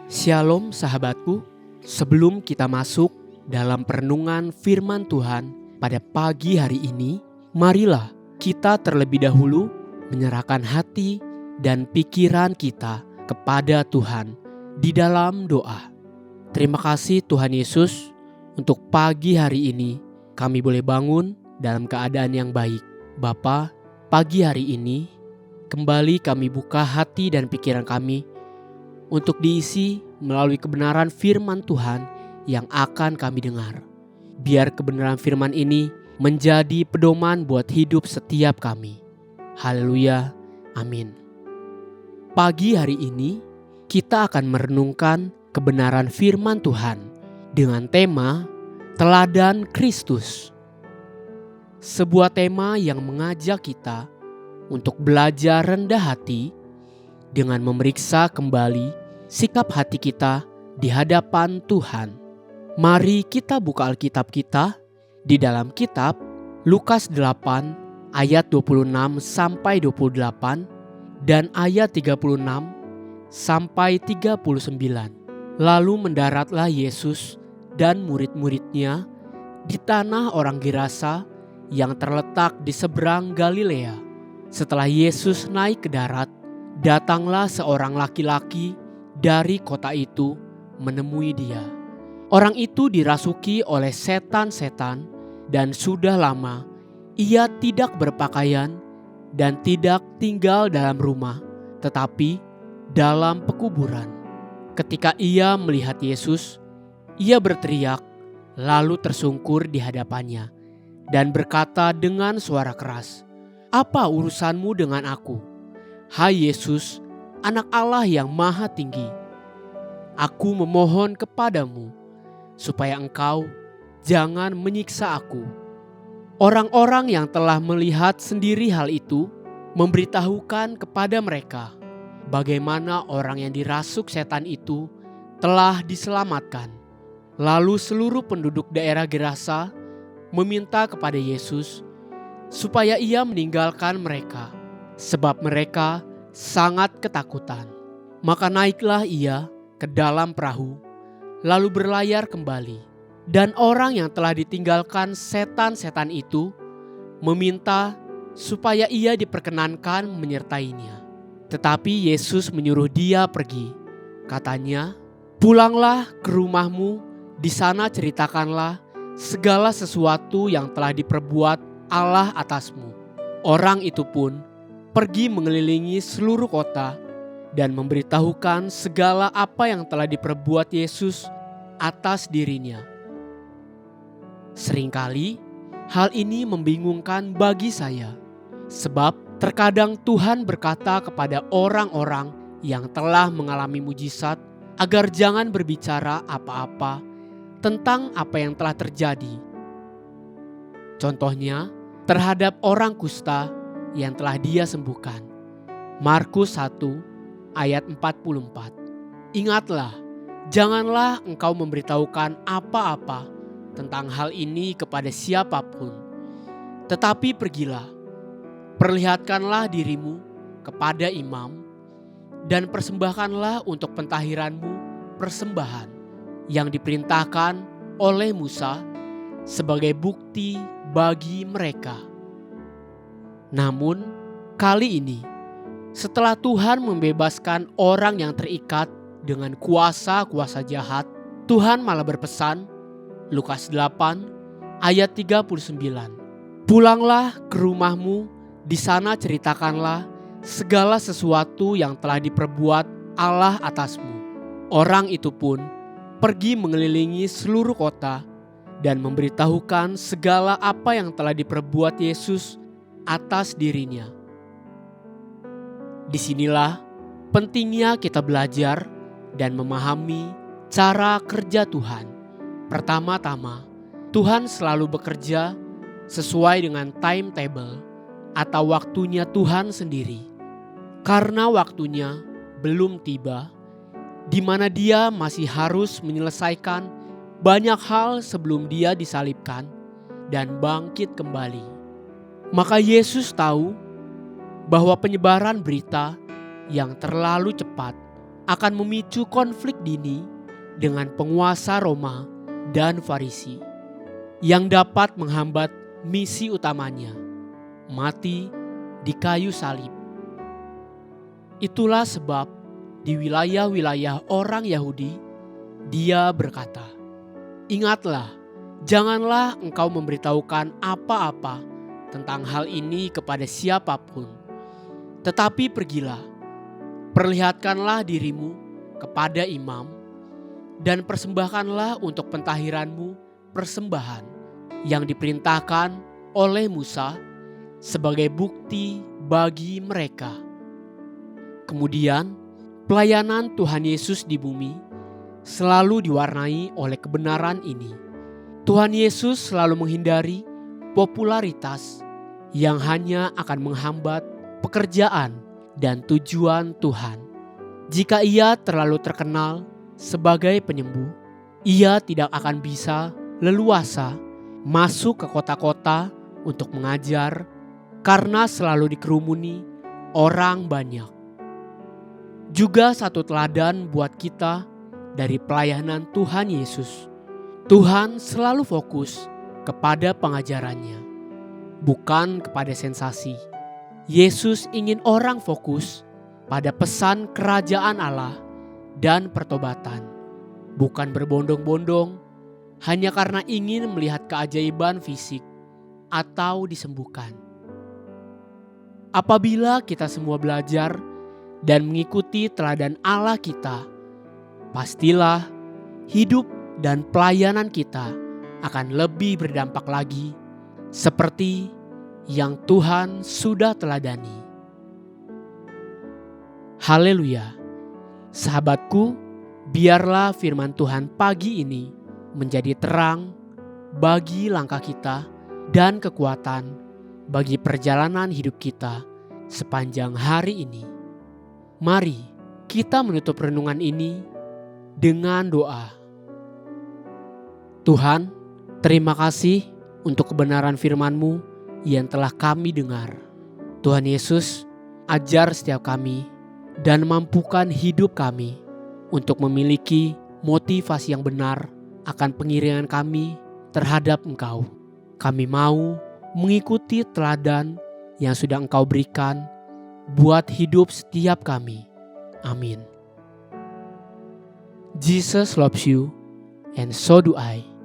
Shalom sahabatku, sebelum kita masuk dalam perenungan firman Tuhan pada pagi hari ini, marilah kita terlebih dahulu menyerahkan hati dan pikiran kita kepada Tuhan di dalam doa. Terima kasih Tuhan Yesus untuk pagi hari ini kami boleh bangun dalam keadaan yang baik. Bapa, pagi hari ini kembali kami buka hati dan pikiran kami untuk diisi melalui kebenaran firman Tuhan yang akan kami dengar. Biar kebenaran firman ini menjadi pedoman buat hidup setiap kami. Haleluya, amin. Pagi hari ini kita akan merenungkan kebenaran firman Tuhan dengan tema Teladan Kristus. Sebuah tema yang mengajak kita untuk belajar rendah hati dengan memeriksa kembali sikap hati kita di hadapan Tuhan. Mari kita buka Alkitab kita di dalam kitab Lukas 8 ayat 26 sampai 28 dan ayat 36 sampai 39. Lalu mendaratlah Yesus dan murid-muridnya di tanah orang Gerasa yang terletak di seberang Galilea. Setelah Yesus naik ke darat, datanglah seorang laki-laki dari kota itu menemui dia. Orang itu dirasuki oleh setan-setan dan sudah lama ia tidak berpakaian dan tidak tinggal dalam rumah, tetapi dalam pekuburan. Ketika ia melihat Yesus, ia berteriak lalu tersungkur di hadapannya dan berkata dengan suara keras, "Apa urusanmu dengan aku, hai Yesus, Anak Allah yang Maha Tinggi? Aku memohon kepadamu supaya engkau jangan menyiksa aku." Orang-orang yang telah melihat sendiri hal itu memberitahukan kepada mereka bagaimana orang yang dirasuk setan itu telah diselamatkan. Lalu seluruh penduduk daerah Gerasa meminta kepada Yesus supaya ia meninggalkan mereka, sebab mereka sangat ketakutan. Maka naiklah ia ke dalam perahu, lalu berlayar kembali. Dan orang yang telah ditinggalkan setan-setan itu meminta supaya ia diperkenankan menyertainya. Tetapi Yesus menyuruh dia pergi. Katanya, "Pulanglah ke rumahmu, di sana ceritakanlah segala sesuatu yang telah diperbuat Allah atasmu." Orang itu pun pergi mengelilingi seluruh kota dan memberitahukan segala apa yang telah diperbuat Yesus atas dirinya. Seringkali hal ini membingungkan bagi saya, sebab terkadang Tuhan berkata kepada orang-orang yang telah mengalami mujizat agar jangan berbicara apa-apa tentang apa yang telah terjadi. Contohnya terhadap orang kusta yang telah dia sembuhkan. Markus 1 ayat 44. Ingatlah, janganlah engkau memberitahukan apa-apa tentang hal ini kepada siapapun. Tetapi pergilah, perlihatkanlah dirimu kepada imam dan persembahkanlah untuk pentahiranmu persembahan yang diperintahkan oleh Musa sebagai bukti bagi mereka. Namun kali ini, setelah Tuhan membebaskan orang yang terikat dengan kuasa-kuasa jahat, Tuhan malah berpesan, Lukas 8 ayat 39. "Pulanglah ke rumahmu, di sana ceritakanlah segala sesuatu yang telah diperbuat Allah atasmu." Orang itu pun pergi mengelilingi seluruh kota dan memberitahukan segala apa yang telah diperbuat Yesus atas dirinya. Disinilah pentingnya kita belajar dan memahami cara kerja Tuhan. Pertama-tama, Tuhan selalu bekerja sesuai dengan timetable atau waktunya Tuhan sendiri. Karena waktunya belum tiba, di mana Dia masih harus menyelesaikan banyak hal sebelum Dia disalibkan dan bangkit kembali. Maka Yesus tahu bahwa penyebaran berita yang terlalu cepat akan memicu konflik dini dengan penguasa Roma dan Farisi yang dapat menghambat misi utamanya, mati di kayu salib. Itulah sebab di wilayah-wilayah orang Yahudi, dia berkata, "Ingatlah, janganlah engkau memberitahukan apa-apa tentang hal ini kepada siapapun. Tetapi pergilah, perlihatkanlah dirimu kepada imam, dan persembahkanlah untuk pentahiranmu persembahan yang diperintahkan oleh Musa sebagai bukti bagi mereka." Kemudian, pelayanan Tuhan Yesus di bumi selalu diwarnai oleh kebenaran ini. Tuhan Yesus selalu menghindari popularitas yang hanya akan menghambat pekerjaan dan tujuan Tuhan. Jika ia terlalu terkenal sebagai penyembuh, ia tidak akan bisa leluasa masuk ke kota-kota untuk mengajar karena selalu dikerumuni orang banyak. Juga satu teladan buat kita dari pelayanan Tuhan Yesus. Tuhan selalu fokus kepada pengajarannya, bukan kepada sensasi. Yesus ingin orang fokus pada pesan kerajaan Allah dan pertobatan, bukan berbondong-bondong hanya karena ingin melihat keajaiban fisik atau disembuhkan. Apabila kita semua belajar dan mengikuti teladan Allah kita, pastilah hidup dan pelayanan kita akan lebih berdampak lagi seperti yang Tuhan sudah teladani. Haleluya. Sahabatku, biarlah firman Tuhan pagi ini menjadi terang bagi langkah kita dan kekuatan bagi perjalanan hidup kita sepanjang hari ini. Mari kita menutup renungan ini dengan doa. Tuhan, terima kasih untuk kebenaran firman-Mu yang telah kami dengar. Tuhan Yesus, ajar setiap kami dan mampukan hidup kami untuk memiliki motivasi yang benar akan pengiringan kami terhadap Engkau. Kami mau mengikuti teladan yang sudah Engkau berikan buat hidup setiap kami. Amin. Jesus loves you and so do I.